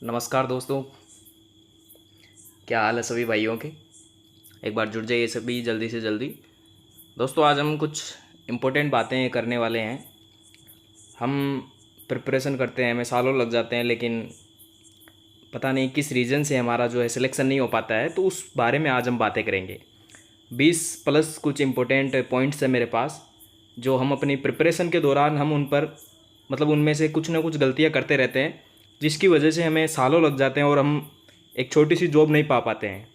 नमस्कार दोस्तों, क्या हाल है सभी भाइयों के। एक बार जुड़ जाइए सभी जल्दी से जल्दी। दोस्तों आज हम कुछ इम्पोर्टेंट बातें करने वाले हैं। हम प्रिपरेशन करते हैं, हमें सालों लग जाते हैं, लेकिन पता नहीं किस रीज़न से हमारा जो है सिलेक्शन नहीं हो पाता है, तो उस बारे में आज हम बातें करेंगे। 20 प्लस कुछ इम्पोर्टेंट पॉइंट्स हैं मेरे पास, जो हम अपनी प्रिपरेशन के दौरान हम उन पर मतलब उनमें से कुछ ना कुछ गलतियां करते रहते हैं, जिसकी वजह से हमें सालों लग जाते हैं और हम एक छोटी सी जॉब नहीं पा पाते हैं।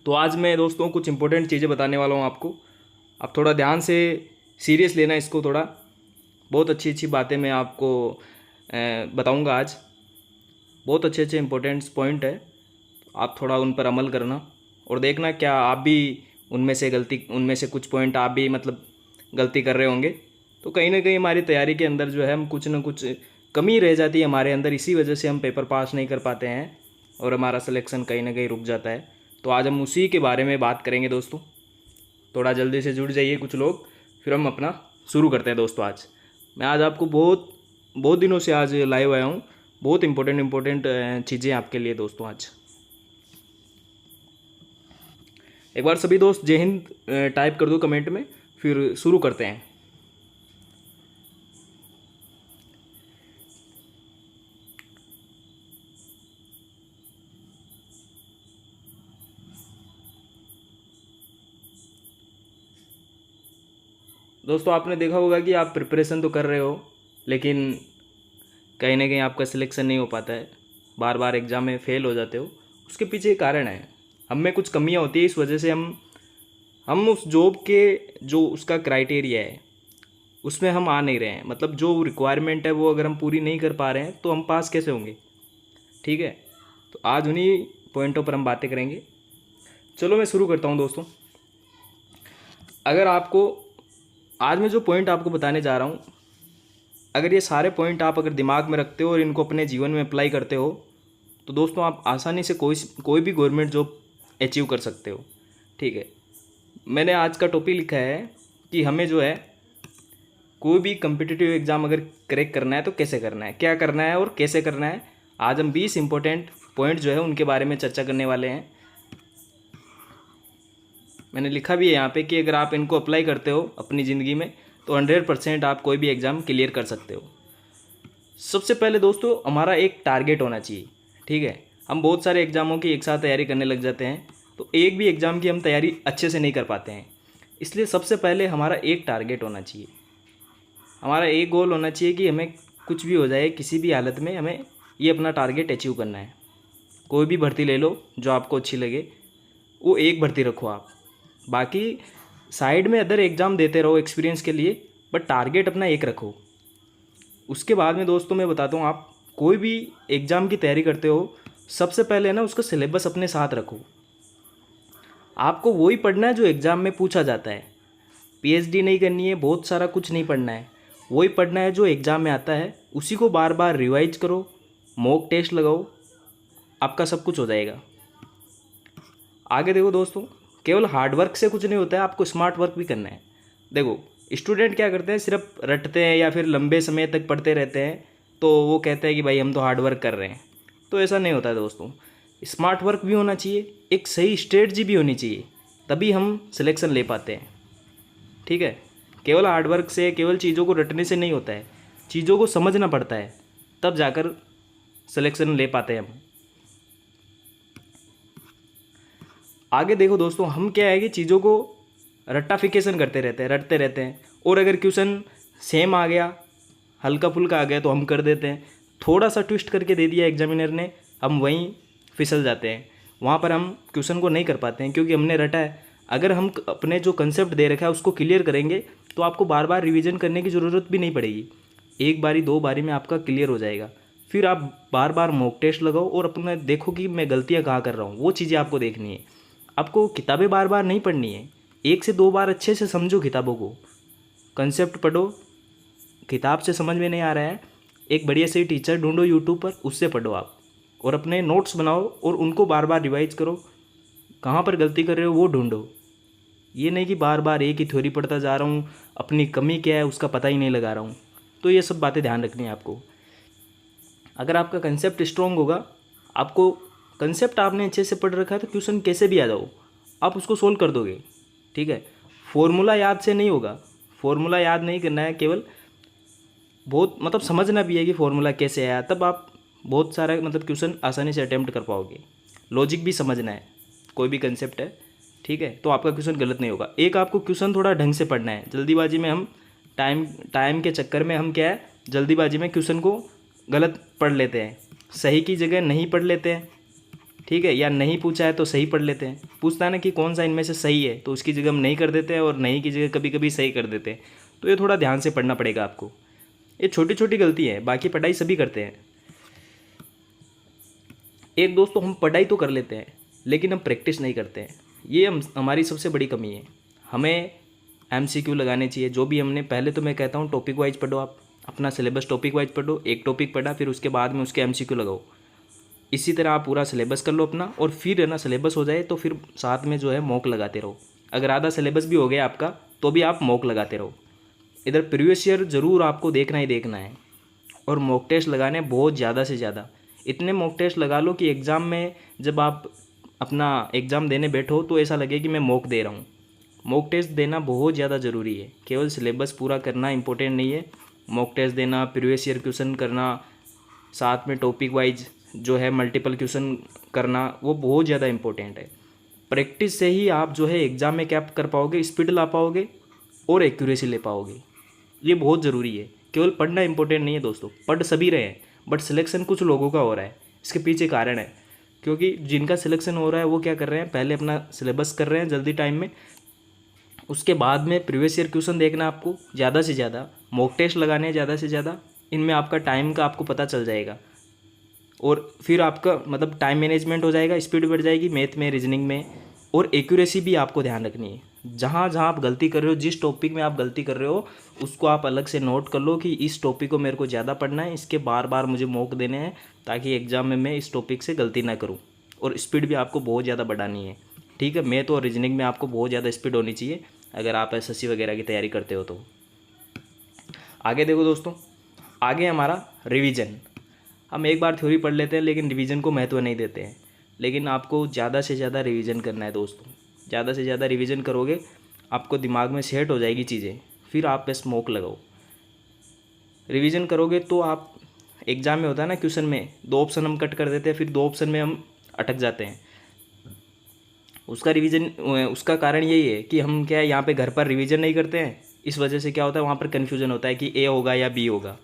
तो आज मैं दोस्तों कुछ इंपॉर्टेंट चीज़ें बताने वाला हूँ आपको। आप थोड़ा ध्यान से सीरियस लेना इसको, थोड़ा बहुत अच्छी अच्छी बातें मैं आपको बताऊँगा आज। बहुत अच्छे अच्छे इंपॉर्टेंट पॉइंट है, आप थोड़ा उन पर अमल करना और देखना क्या आप भी उनमें से कुछ पॉइंट आप भी मतलब गलती कर रहे होंगे। तो कहीं ना कहीं हमारी तैयारी के अंदर जो है हम कुछ ना कुछ कमी रह जाती है हमारे अंदर, इसी वजह से हम पेपर पास नहीं कर पाते हैं और हमारा सिलेक्शन कहीं ना कहीं रुक जाता है। तो आज हम उसी के बारे में बात करेंगे दोस्तों। थोड़ा जल्दी से जुड़ जाइए कुछ लोग, फिर हम अपना शुरू करते हैं दोस्तों। आज आपको बहुत बहुत दिनों से आज लाइव आया हूँ, बहुत इंपॉर्टेंट चीज़ें आपके लिए दोस्तों। आज एक बार सभी दोस्त जय हिंद टाइप कर दो कमेंट में, फिर शुरू करते हैं। दोस्तों आपने देखा होगा कि आप प्रिपरेशन तो कर रहे हो, लेकिन कहीं ना कहीं आपका सिलेक्शन नहीं हो पाता है, बार बार एग्ज़ाम में फ़ेल हो जाते हो। उसके पीछे एक कारण है, हम में कुछ कमियां होती है, इस वजह से हम उस जॉब के जो उसका क्राइटेरिया है उसमें हम आ नहीं रहे हैं। मतलब जो रिक्वायरमेंट है वो अगर हम पूरी नहीं कर पा रहे हैं तो हम पास कैसे होंगे। ठीक है, तो आज उन्हीं पॉइंटों पर हम बातें करेंगे। चलो मैं शुरू करता हूँ दोस्तों। अगर आपको आज मैं जो पॉइंट आपको बताने जा रहा हूँ, अगर ये सारे पॉइंट आप अगर दिमाग में रखते हो और इनको अपने जीवन में अप्लाई करते हो, तो दोस्तों आप आसानी से कोई भी गवर्नमेंट जॉब अचीव कर सकते हो। ठीक है, मैंने आज का टॉपिक लिखा है कि हमें जो है कोई भी कम्पिटिटिव एग्ज़ाम अगर क्रैक करना है तो कैसे करना है, क्या करना है और कैसे करना है। आज हम 20 इंपॉर्टेंट पॉइंट जो है उनके बारे में चर्चा करने वाले हैं। मैंने लिखा भी है यहाँ पे कि अगर आप इनको अप्लाई करते हो अपनी ज़िंदगी में तो 100% आप कोई भी एग्ज़ाम क्लियर कर सकते हो। सबसे पहले दोस्तों हमारा एक टारगेट होना चाहिए। ठीक है, हम बहुत सारे एग्ज़ामों की एक साथ तैयारी करने लग जाते हैं, तो एक भी एग्ज़ाम की हम तैयारी अच्छे से नहीं कर पाते हैं। इसलिए सबसे पहले हमारा एक टारगेट होना चाहिए, हमारा एक गोल होना चाहिए कि हमें कुछ भी हो जाए, किसी भी हालत में हमें ये अपना टारगेट अचीव करना है। कोई भी भर्ती ले लो जो आपको अच्छी लगे, वो एक भर्ती रखो आप, बाकी साइड में अदर एग्ज़ाम देते रहो एक्सपीरियंस के लिए, बट टारगेट अपना एक रखो। उसके बाद में दोस्तों मैं बताता हूँ, आप कोई भी एग्ज़ाम की तैयारी करते हो, सबसे पहले ना उसका सिलेबस अपने साथ रखो। आपको वही पढ़ना है जो एग्ज़ाम में पूछा जाता है। पीएचडी नहीं करनी है, बहुत सारा कुछ नहीं पढ़ना है, वही पढ़ना है जो एग्ज़ाम में आता है। उसी को बार बार रिवाइज करो, मॉक टेस्ट लगाओ, आपका सब कुछ हो जाएगा। आगे देखो दोस्तों, केवल हार्ड वर्क से कुछ नहीं होता है, आपको स्मार्ट वर्क भी करना है। देखो स्टूडेंट क्या करते हैं, सिर्फ रटते हैं या फिर लंबे समय तक पढ़ते रहते हैं, तो वो कहते हैं कि भाई हम तो हार्ड वर्क कर रहे हैं। तो ऐसा नहीं होता है दोस्तों, स्मार्ट वर्क भी होना चाहिए, एक सही स्ट्रेटजी भी होनी चाहिए, तभी हम सिलेक्शन ले पाते हैं। ठीक है, केवल हार्ड वर्क से, केवल चीज़ों को रटने से नहीं होता है, चीज़ों को समझना पड़ता है, तब जाकर सिलेक्शन ले पाते हैं हम। आगे देखो दोस्तों, हम क्या है कि चीज़ों को रट्टाफिकेशन करते रहते हैं, रटते रहते हैं, और अगर क्वेश्चन सेम आ गया, हल्का फुल्का आ गया तो हम कर देते हैं। थोड़ा सा ट्विस्ट करके दे दिया एग्जामिनर ने, हम वहीं फिसल जाते हैं, वहाँ पर हम क्वेश्चन को नहीं कर पाते हैं क्योंकि हमने रटा है। अगर हम अपने जो कंसेप्ट दे रखा है उसको क्लियर करेंगे तो आपको बार बार रिवीजन करने की ज़रूरत भी नहीं पड़ेगी, एक बारी दो बारी में आपका क्लियर हो जाएगा। फिर आप बार बार मॉक टेस्ट लगाओ और अपना देखो कि मैं गलतियाँ कहाँ कर रहा हूँ, वो चीज़ें आपको देखनी है। आपको किताबें बार बार नहीं पढ़नी है, एक से दो बार अच्छे से समझो किताबों को, कंसेप्ट पढ़ो। किताब से समझ में नहीं आ रहा है, एक बढ़िया से टीचर ढूंढो यूट्यूब पर, उससे पढ़ो आप, और अपने नोट्स बनाओ और उनको बार बार रिवाइज करो। कहाँ पर गलती कर रहे हो वो ढूंढो, ये नहीं कि बार बार एक ही थ्योरी पढ़ता जा रहा हूँ, अपनी कमी क्या है उसका पता ही नहीं लगा रहा हूँ। तो ये सब बातें ध्यान रखनी है आपको। अगर आपका कंसेप्ट स्ट्रॉन्ग होगा, आपको कंसेप्ट आपने अच्छे से पढ़ रखा है तो क्वेश्चन कैसे भी आ जाओ आप उसको सोल्व कर दोगे। ठीक है, फॉर्मूला याद से नहीं होगा, फॉर्मूला याद नहीं करना है, केवल बहुत मतलब समझना भी है कि फॉर्मूला कैसे आया, तब आप बहुत सारा मतलब क्वेश्चन आसानी से अटैम्प्ट कर पाओगे। लॉजिक भी समझना है, कोई भी कंसेप्ट है, ठीक है, तो आपका क्वेश्चन गलत नहीं होगा। एक आपको क्वेश्चन थोड़ा ढंग से पढ़ना है, जल्दीबाजी में हम टाइम के चक्कर में हम क्या है, जल्दीबाजी में क्वेश्चन को गलत पढ़ लेते हैं, सही की जगह नहीं पढ़ लेते हैं। ठीक है, या नहीं पूछा है तो सही पढ़ लेते हैं, पूछता है ना कि कौन सा इनमें से सही है, तो उसकी जगह हम नहीं कर देते हैं और नहीं की जगह कभी कभी सही कर देते हैं। तो ये थोड़ा ध्यान से पढ़ना पड़ेगा आपको, ये छोटी छोटी गलती है, बाकी पढ़ाई सभी करते हैं। एक दोस्तों हम पढ़ाई तो कर लेते हैं लेकिन हम प्रैक्टिस नहीं करते हैं, ये हमारी सबसे बड़ी कमी है। हमें MCQ लगाने चाहिए जो भी हमने, पहले तो मैं कहता हूँ टॉपिक वाइज पढ़ो, आप अपना सिलेबस टॉपिक वाइज पढ़ो, एक टॉपिक पढ़ा फिर उसके बाद में उसके MCQ लगाओ। इसी तरह आप पूरा सिलेबस कर लो अपना, और फिर है ना सिलेबस हो जाए तो फिर साथ में जो है मॉक लगाते रहो। अगर आधा सिलेबस भी हो गया आपका तो भी आप मॉक लगाते रहो। इधर प्रीवियस ईयर ज़रूर आपको देखना ही देखना है, और मॉक टेस्ट लगाने बहुत ज़्यादा से ज़्यादा। इतने मॉक टेस्ट लगा लो कि एग्ज़ाम में जब आप अपना एग्ज़ाम देने बैठो तो ऐसा लगे कि मैं मॉक दे रहा हूँ। मॉक टेस्ट देना बहुत ज़्यादा ज़रूरी है, केवल सिलेबस पूरा करना इंपॉर्टेंट नहीं है, मॉक टेस्ट देना, प्रीवियस ईयर क्वेश्चन करना, साथ में टॉपिक वाइज जो है मल्टीपल क्वेश्चन करना, वो बहुत ज़्यादा इंपॉर्टेंट है। प्रैक्टिस से ही आप जो है एग्ज़ाम में क्या कर पाओगे, स्पीड ला पाओगे और एक्यूरेसी ले पाओगे, ये बहुत ज़रूरी है। केवल पढ़ना इंपॉर्टेंट नहीं है दोस्तों, पढ़ सभी रहे हैं बट सिलेक्शन कुछ लोगों का हो रहा है। इसके पीछे कारण है, क्योंकि जिनका सिलेक्शन हो रहा है वो क्या कर रहे हैं, पहले अपना सिलेबस कर रहे हैं जल्दी टाइम में, उसके बाद में प्रीवियस ईयर क्वेश्चन देखना, आपको ज़्यादा से ज़्यादा मॉक टेस्ट लगाने हैं ज़्यादा से ज़्यादा, इनमें आपका टाइम का आपको पता चल जाएगा, और फिर आपका मतलब टाइम मैनेजमेंट हो जाएगा, स्पीड बढ़ जाएगी मैथ में, रीजनिंग में, और एक्यूरेसी भी आपको ध्यान रखनी है। जहाँ जहाँ आप गलती कर रहे हो, जिस टॉपिक में आप गलती कर रहे हो उसको आप अलग से नोट कर लो कि इस टॉपिक को मेरे को ज़्यादा पढ़ना है, इसके बार बार मुझे मॉक देने हैं ताकि एग्ज़ाम में मैं इस टॉपिक से गलती ना करूँ। और स्पीड भी आपको बहुत ज़्यादा बढ़ानी है। ठीक है, मैथ और रीजनिंग में आपको बहुत ज़्यादा स्पीड होनी चाहिए अगर आप SSC वगैरह की तैयारी करते हो तो। आगे देखो दोस्तों, आगे हमारा रिवीजन। हम एक बार थ्योरी पढ़ लेते हैं लेकिन रिवीजन को महत्व नहीं देते हैं, लेकिन आपको ज़्यादा से ज़्यादा रिवीजन करना है दोस्तों। ज़्यादा से ज़्यादा रिवीजन करोगे आपको दिमाग में सेट हो जाएगी चीज़ें, फिर आप बस मॉक लगाओ। रिवीजन करोगे तो आप एग्ज़ाम में होता है ना, क्वेश्चन में 2 ऑप्शन हम कट कर देते हैं, फिर 2 ऑप्शन में हम अटक जाते हैं। उसका रिवीजन, उसका कारण यही है कि हम क्या है यहाँ पे घर पर रिवीजन नहीं करते हैं, इस वजह से क्या होता है वहाँ पर कन्फ्यूजन होता है कि A होगा या B होगा।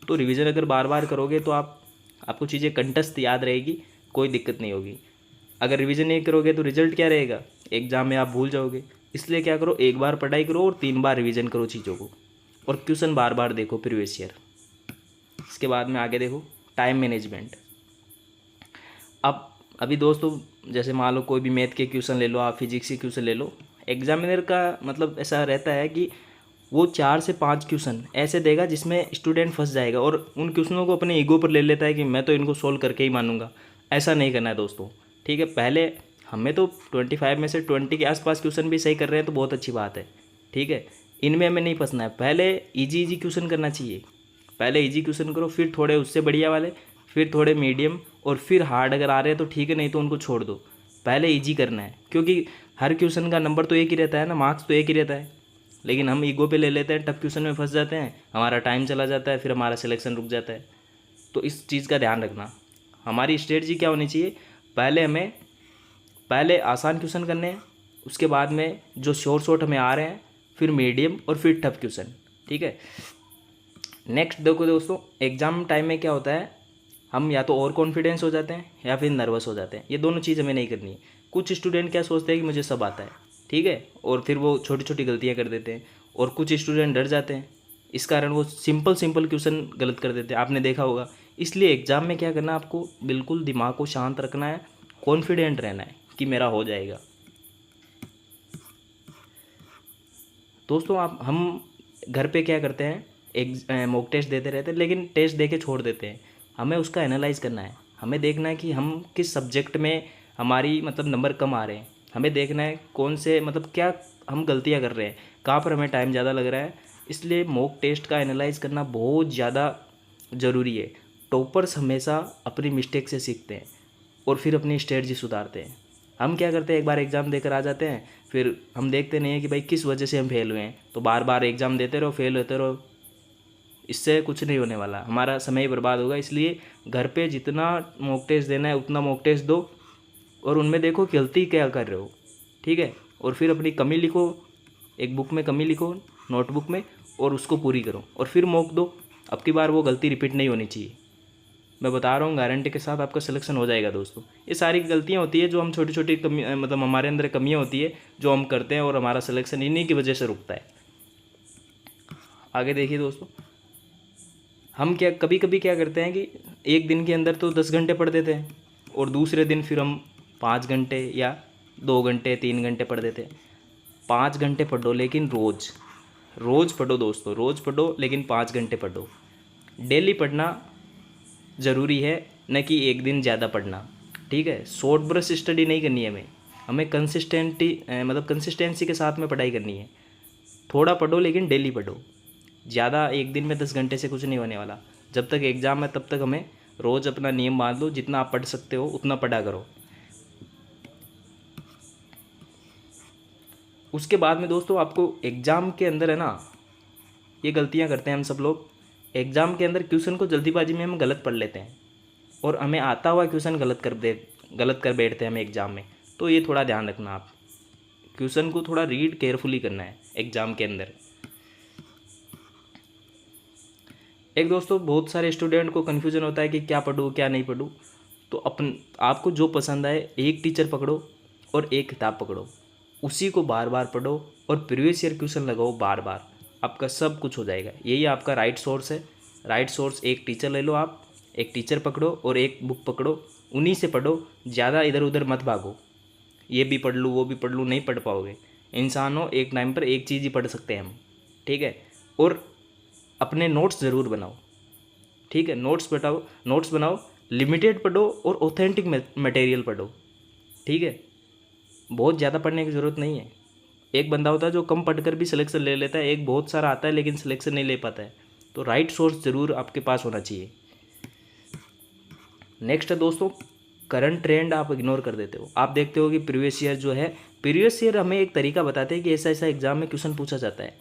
तो रिवीजन अगर बार बार करोगे तो आपको चीज़ें कंठस्थ याद रहेगी, कोई दिक्कत नहीं होगी। अगर रिवीजन नहीं करोगे तो रिजल्ट क्या रहेगा, एग्ज़ाम में आप भूल जाओगे। इसलिए क्या करो, एक बार पढ़ाई करो और 3 बार रिवीजन करो चीज़ों को, और क्वेश्चन बार बार देखो प्रीवियस ईयर। इसके बाद में आगे देखो टाइम मैनेजमेंट। अब अभी दोस्तों जैसे मान लो कोई भी मैथ के क्वेश्चन ले लो, आप फिजिक्स के क्वेश्चन ले लो, एग्जामिनर का मतलब ऐसा रहता है कि वो 4 से 5 क्वेश्चन ऐसे देगा जिसमें स्टूडेंट फंस जाएगा और उन क्वेश्चनों को अपने ईगो पर ले लेता है कि मैं तो इनको सोल्व करके ही मानूंगा। ऐसा नहीं करना है दोस्तों। ठीक है, पहले हमें तो 25 में से 20 के आसपास क्वेश्चन भी सही कर रहे हैं तो बहुत अच्छी बात है। ठीक है, इनमें हमें नहीं फंसना है, पहले इजी क्वेश्चन करना चाहिए। पहले इजी क्वेश्चन करो, फिर थोड़े उससे बढ़िया वाले, फिर थोड़े मीडियम, और फिर हार्ड अगर आ रहे हैं तो ठीक है, नहीं तो उनको छोड़ दो। पहले इजी करना है, क्योंकि हर क्वेश्चन का नंबर तो एक ही रहता है ना, मार्क्स तो एक ही रहता है। लेकिन हम ईगो पे ले लेते हैं, टफ क्वेश्चन में फंस जाते हैं, हमारा टाइम चला जाता है, फिर हमारा सिलेक्शन रुक जाता है। तो इस चीज़ का ध्यान रखना। हमारी स्ट्रेटजी क्या होनी चाहिए, पहले आसान क्वेश्चन करने हैं, उसके बाद में जो शॉर्ट हमें आ रहे हैं, फिर मीडियम और फिर टफ क्वेश्चन। ठीक है, नेक्स्ट देखो दोस्तों, एग्ज़ाम टाइम में क्या होता है, हम या तो ओवर कॉन्फिडेंस हो जाते हैं या फिर नर्वस हो जाते हैं। ये दोनों चीज़ हमें नहीं करनी है। कुछ स्टूडेंट क्या सोचते हैं कि मुझे सब आता है, ठीक है, और फिर वो छोटी छोटी गलतियाँ कर देते हैं, और कुछ स्टूडेंट डर जाते हैं, इस कारण वो सिंपल क्वेश्चन गलत कर देते हैं, आपने देखा होगा। इसलिए एग्ज़ाम में क्या करना है, आपको बिल्कुल दिमाग को शांत रखना है, कॉन्फिडेंट रहना है कि मेरा हो जाएगा। दोस्तों हम घर पे क्या करते हैं, एक मॉक टेस्ट देते रहते हैं, लेकिन टेस्ट दे के छोड़ देते हैं। हमें उसका एनालाइज करना है, हमें देखना है कि हम किस सब्जेक्ट में हमारी मतलब नंबर कम आ रहे हैं, हमें देखना है कौन से मतलब क्या हम गलतियां कर रहे हैं, कहाँ पर हमें टाइम ज़्यादा लग रहा है। इसलिए मॉक टेस्ट का एनालाइज करना बहुत ज़्यादा ज़रूरी है। टॉपर्स हमेशा अपनी मिस्टेक से सीखते हैं और फिर अपनी स्ट्रेटजी सुधारते हैं। हम क्या करते हैं, एक बार एग्ज़ाम देकर आ जाते हैं, फिर हम देखते नहीं हैं कि भाई किस वजह से हम फेल हुए हैं, तो बार बार एग्ज़ाम देते रहो, फेल होते रहो, इससे कुछ नहीं होने वाला, हमारा समय ही बर्बाद होगा। इसलिए घर पे जितना मॉक टेस्ट देना है उतना मॉक टेस्ट दो और उनमें देखो गलती क्या कर रहे हो, ठीक है, और फिर अपनी कमी लिखो, एक बुक में कमी लिखो नोटबुक में और उसको पूरी करो और फिर मॉक दो। अब की बार वो गलती रिपीट नहीं होनी चाहिए। मैं बता रहा हूँ गारंटी के साथ आपका सिलेक्शन हो जाएगा दोस्तों। ये सारी गलतियाँ होती है जो हम छोटी छोटी कमी, मतलब हमारे अंदर कमियाँ होती है जो हम करते हैं और हमारा सिलेक्शन इन्हीं की वजह से रुकता है। आगे देखिए दोस्तों, हम क्या कभी कभी क्या करते हैं कि एक दिन के अंदर तो 10 घंटे पढ़ देते हैं और दूसरे दिन फिर हम 5 घंटे या 2 घंटे 3 घंटे पढ़ देते हैं। 5 घंटे पढ़ो लेकिन रोज़ रोज़ पढ़ो दोस्तों, रोज़ पढ़ो लेकिन 5 घंटे पढ़ो। डेली पढ़ना ज़रूरी है, न कि एक दिन ज़्यादा पढ़ना, ठीक है। शॉर्ट ब्रश स्टडी नहीं करनी है हमें कंसिस्टेंसी के साथ में पढ़ाई करनी है। थोड़ा पढ़ो लेकिन डेली पढ़ो, ज़्यादा एक दिन में 10 घंटे से कुछ नहीं होने वाला। जब तक एग्ज़ाम है तब तक हमें रोज़ अपना नियम मान लो, जितना आप पढ़ सकते हो उतना पढ़ा करो। उसके बाद में दोस्तों आपको एग्ज़ाम के अंदर है ना, ये गलतियाँ करते हैं हम सब लोग, एग्ज़ाम के अंदर क्वेश्चन को जल्दीबाजी में हम गलत पढ़ लेते हैं और हमें आता हुआ क्वेश्चन गलत कर बैठते हैं हम एग्ज़ाम में। तो ये थोड़ा ध्यान रखना, आप क्वेश्चन को थोड़ा रीड केयरफुली करना है एग्ज़ाम के अंदर। एक दोस्तों बहुत सारे स्टूडेंट को कन्फ्यूज़न होता है कि क्या पढूँ क्या नहीं पढूँ। तो आपको जो पसंद आए एक टीचर पकड़ो और एक किताब पकड़ो, उसी को बार बार पढ़ो और प्रीवियस ईयर क्वेश्चन लगाओ बार बार, आपका सब कुछ हो जाएगा। यही आपका राइट सोर्स है। राइट सोर्स एक टीचर ले लो, आप एक टीचर पकड़ो और एक बुक पकड़ो, उन्हीं से पढ़ो, ज़्यादा इधर उधर मत भागो। ये भी पढ़ लूँ वो भी पढ़ लूँ, नहीं पढ़ पाओगे। इंसान हो, एक टाइम पर एक चीज़ ही पढ़ सकते हैं हम, ठीक है। और अपने नोट्स ज़रूर बनाओ, ठीक है, नोट्स बनाओ, लिमिटेड पढ़ो और ऑथेंटिक मटेरियल पढ़ो, ठीक है। बहुत ज़्यादा पढ़ने की ज़रूरत नहीं है। एक बंदा होता है जो कम पढ़कर भी सिलेक्शन ले लेता है, एक बहुत सारा आता है लेकिन सिलेक्शन नहीं ले पाता है। तो राइट सोर्स ज़रूर आपके पास होना चाहिए। नेक्स्ट है दोस्तों, करंट ट्रेंड आप इग्नोर कर देते हो। आप देखते हो कि प्रीवियस ईयर जो है, प्रीवियस ईयर हमें एक तरीका बताते हैं कि ऐसा ऐसा एग्जाम में क्वेश्चन पूछा जाता है।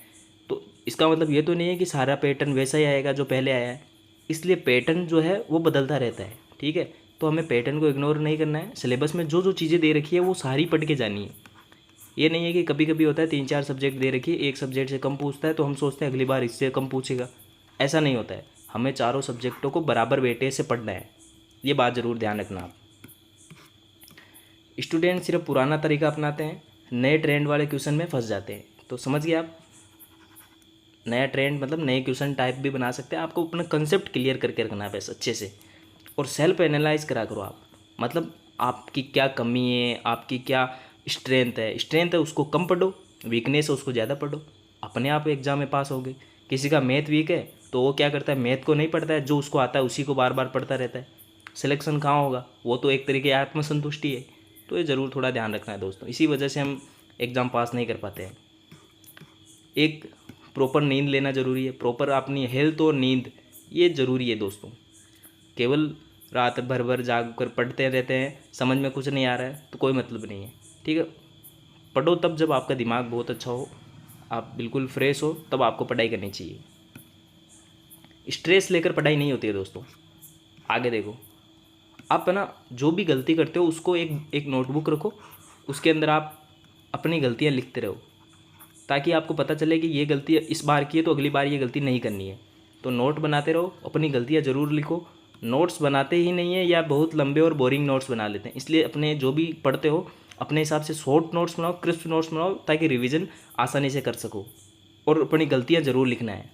तो इसका मतलब ये तो नहीं है कि सारा पैटर्न वैसा ही आएगा जो पहले आया है, इसलिए पैटर्न जो है वो बदलता रहता है, ठीक है। तो हमें पैटर्न को इग्नोर नहीं करना है। सिलेबस में जो जो चीज़ें दे रखी है वो सारी पढ़ के जानी है। ये नहीं है कि कभी कभी होता है 3-4 सब्जेक्ट दे रखी है, एक सब्जेक्ट से कम पूछता है तो हम सोचते हैं अगली बार इससे कम पूछेगा। ऐसा नहीं होता है, हमें चारों सब्जेक्टों को बराबर वेटेज से पढ़ना है। ये बात ज़रूर ध्यान रखना आप। स्टूडेंट सिर्फ पुराना तरीका अपनाते हैं, नए ट्रेंड वाले क्वेश्चन में फंस जाते हैं। तो समझ गए आप, नया ट्रेंड मतलब नए क्वेश्चन टाइप भी बना सकते हैं। आपको अपना कंसेप्ट क्लियर करके रखना है बस अच्छे से, और सेल्फ एनालाइज करा करो आप। मतलब आपकी क्या कमी है, आपकी क्या स्ट्रेंथ है उसको कम पढ़ो, वीकनेस है उसको ज़्यादा पढ़ो, अपने आप एग्जाम में पास होगे। किसी का मैथ वीक है तो वो क्या करता है, मैथ को नहीं पढ़ता है, जो उसको आता है उसी को बार बार पढ़ता रहता है। सिलेक्शन कहाँ होगा, वो तो एक तरीके की आत्मसंतुष्टि है। तो ये ज़रूर थोड़ा ध्यान रखना है दोस्तों, इसी वजह से हम एग्ज़ाम पास नहीं कर पाते हैं। एक प्रॉपर नींद लेना ज़रूरी है, प्रॉपर अपनी हेल्थ और नींद ये ज़रूरी है दोस्तों। केवल रात भर जाग कर पढ़ते रहते हैं, समझ में कुछ नहीं आ रहा है तो कोई मतलब नहीं है, ठीक है। पढ़ो तब जब आपका दिमाग बहुत अच्छा हो, आप बिल्कुल फ्रेश हो, तब आपको पढ़ाई करनी चाहिए। स्ट्रेस लेकर पढ़ाई नहीं होती है दोस्तों। आगे देखो, आप है ना जो भी गलती करते हो उसको एक नोटबुक रखो, उसके अंदर आप अपनी गलतियाँ लिखते रहो, ताकि आपको पता चले कि ये गलती इस बार की है तो अगली बार ये गलती नहीं करनी है। तो नोट बनाते रहो, अपनी गलतियाँ ज़रूर लिखो। नोट्स बनाते ही नहीं है या बहुत लंबे और बोरिंग नोट्स बना लेते हैं, इसलिए अपने जो भी पढ़ते हो अपने हिसाब से शॉर्ट नोट्स बनाओ, क्रिस्प नोट्स बनाओ, ताकि रिवीजन आसानी से कर सको। और अपनी गलतियाँ ज़रूर लिखना है।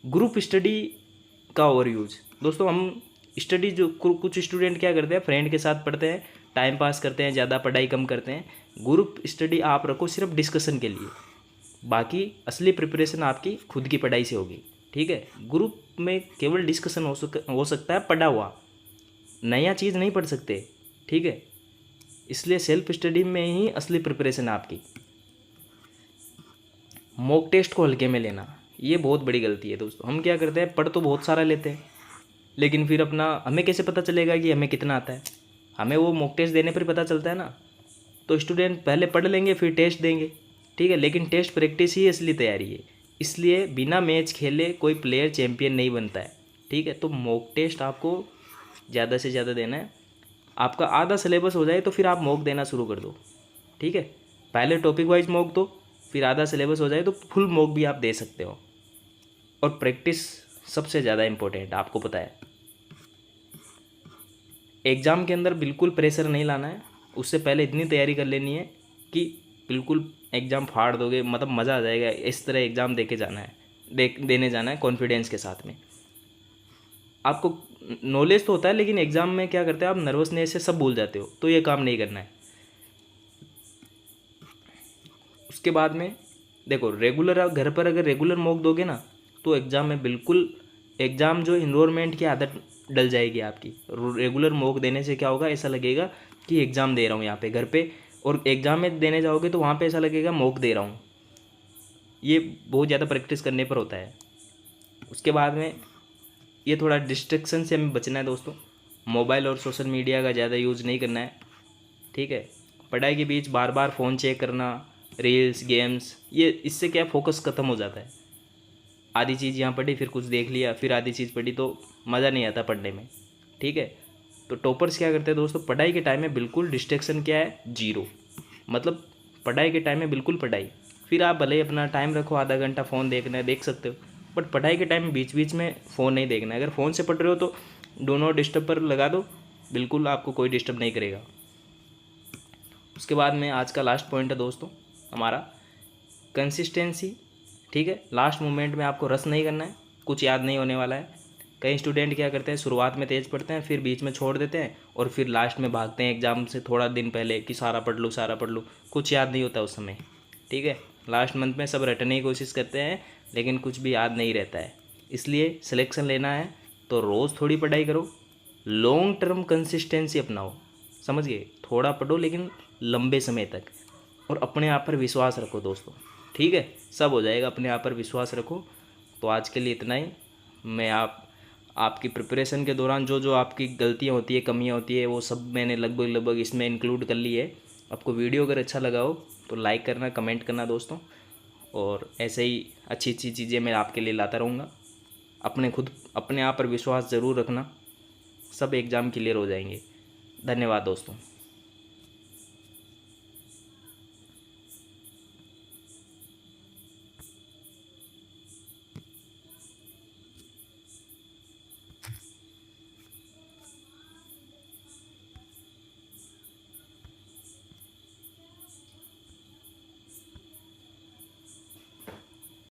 ग्रुप स्टडी का ओवर यूज दोस्तों, हम स्टडी जो कुछ स्टूडेंट क्या करते हैं, फ्रेंड के साथ पढ़ते हैं, टाइम पास करते हैं, ज़्यादा पढ़ाई कम करते हैं। ग्रुप स्टडी आप रखो सिर्फ डिस्कशन के लिए, बाकी असली प्रिपरेशन आपकी खुद की पढ़ाई से होगी, ठीक है। ग्रुप में केवल डिस्कशन हो सकता है, पढ़ा हुआ नया चीज़ नहीं पढ़ सकते, ठीक है। इसलिए सेल्फ स्टडी में ही असली प्रिपरेशन आपकी। मॉक टेस्ट को हल्के में लेना, ये बहुत बड़ी गलती है दोस्तों। हम क्या करते हैं, पढ़ तो बहुत सारा लेते हैं, लेकिन फिर अपना हमें कैसे पता चलेगा कि हमें कितना आता है? हमें वो मॉक टेस्ट देने पर पता चलता है ना। तो स्टूडेंट पहले पढ़ लेंगे फिर टेस्ट देंगे, ठीक है, लेकिन टेस्ट प्रैक्टिस ही असली तैयारी है। इसलिए बिना मैच खेले कोई प्लेयर चैम्पियन नहीं बनता है, ठीक है। तो मॉक टेस्ट आपको ज़्यादा से ज़्यादा देना है। आपका आधा सिलेबस हो जाए तो फिर आप मॉक देना शुरू कर दो, ठीक है। पहले टॉपिक वाइज मॉक दो, फिर आधा सिलेबस हो जाए तो फुल मॉक भी आप दे सकते हो। और प्रैक्टिस सबसे ज़्यादा इम्पोर्टेंट, आपको पता है। एग्ज़ाम के अंदर बिल्कुल प्रेशर नहीं लाना है, उससे पहले इतनी तैयारी कर लेनी है कि बिल्कुल एग्ज़ाम फाड़ दोगे, मतलब मज़ा आ जाएगा। इस तरह एग्ज़ाम दे के जाना है, देने जाना है कॉन्फिडेंस के साथ में। आपको नॉलेज तो होता है, लेकिन एग्ज़ाम में क्या करते हैं आप, नर्वसनेस से सब भूल जाते हो, तो ये काम नहीं करना है। उसके बाद में देखो, रेगुलर आप घर पर अगर रेगुलर मॉक दोगे ना, तो एग्ज़ाम में बिल्कुल एग्ज़ाम जो इन्वायरमेंट की आदत डल जाएगी आपकी। रेगुलर मॉक देने से क्या होगा, ऐसा लगेगा कि एग्ज़ाम दे रहा हूँ यहाँ पे घर पे, और एग्ज़ाम में देने जाओगे तो वहाँ पे ऐसा लगेगा मॉक दे रहा हूँ। ये बहुत ज़्यादा प्रैक्टिस करने पर होता है। उसके बाद में ये थोड़ा डिस्ट्रैक्शन से हमें बचना है दोस्तों। मोबाइल और सोशल मीडिया का ज़्यादा यूज़ नहीं करना है, ठीक है। पढ़ाई के बीच बार बार फ़ोन चेक करना, रील्स, गेम्स, ये इससे क्या फोकस ख़त्म हो जाता है। आधी चीज़ यहाँ पढ़ी फिर कुछ देख लिया, फिर आधी चीज़ पढ़ी, तो मज़ा नहीं आता पढ़ने में, ठीक है। तो टॉपर्स क्या करते हैं दोस्तों, पढ़ाई के टाइम में बिल्कुल डिस्ट्रैक्शन क्या है, जीरो। मतलब पढ़ाई के टाइम में बिल्कुल पढ़ाई, फिर आप भले ही अपना टाइम रखो, आधा घंटा फ़ोन देखना है देख सकते हो, बट पढ़ाई के टाइम में बीच बीच में फ़ोन नहीं देखना है। अगर फ़ोन से पढ़ रहे हो तो डो नॉट डिस्टर्ब पर लगा दो, बिल्कुल आपको कोई डिस्टर्ब नहीं करेगा। उसके बाद में आज का लास्ट पॉइंट है दोस्तों हमारा, कंसिस्टेंसी, ठीक है। लास्ट मोमेंट में आपको रस नहीं करना है, कुछ याद नहीं होने वाला है। कई स्टूडेंट क्या करते हैं, शुरुआत में तेज़ पढ़ते हैं, फिर बीच में छोड़ देते हैं, और फिर लास्ट में भागते हैं एग्ज़ाम से थोड़ा दिन पहले कि सारा पढ़ लूँ सारा पढ़ लूँ, कुछ याद नहीं होता उस समय, ठीक है। लास्ट मंथ में सब रटने की कोशिश करते हैं, लेकिन कुछ भी याद नहीं रहता है। इसलिए सिलेक्शन लेना है तो रोज़ थोड़ी पढ़ाई करो, लॉन्ग टर्म कंसिस्टेंसी अपनाओ, समझ गए। थोड़ा पढ़ो लेकिन लंबे समय तक, और अपने आप पर विश्वास रखो दोस्तों, ठीक है। सब हो जाएगा, अपने आप पर विश्वास रखो। तो आज के लिए इतना ही। मैं आपकी प्रिपरेशन के दौरान जो जो आपकी गलतियाँ होती है, कमियाँ होती है, वो सब मैंने लगभग इसमें इंक्लूड कर ली है। आपको वीडियो अगर अच्छा लगा हो तो लाइक करना, कमेंट करना दोस्तों, और ऐसे ही अच्छी अच्छी चीज़ें मैं आपके लिए लाता रहूँगा। अपने आप पर विश्वास ज़रूर रखना, सब एग्ज़ाम क्लियर हो जाएंगे। धन्यवाद दोस्तों।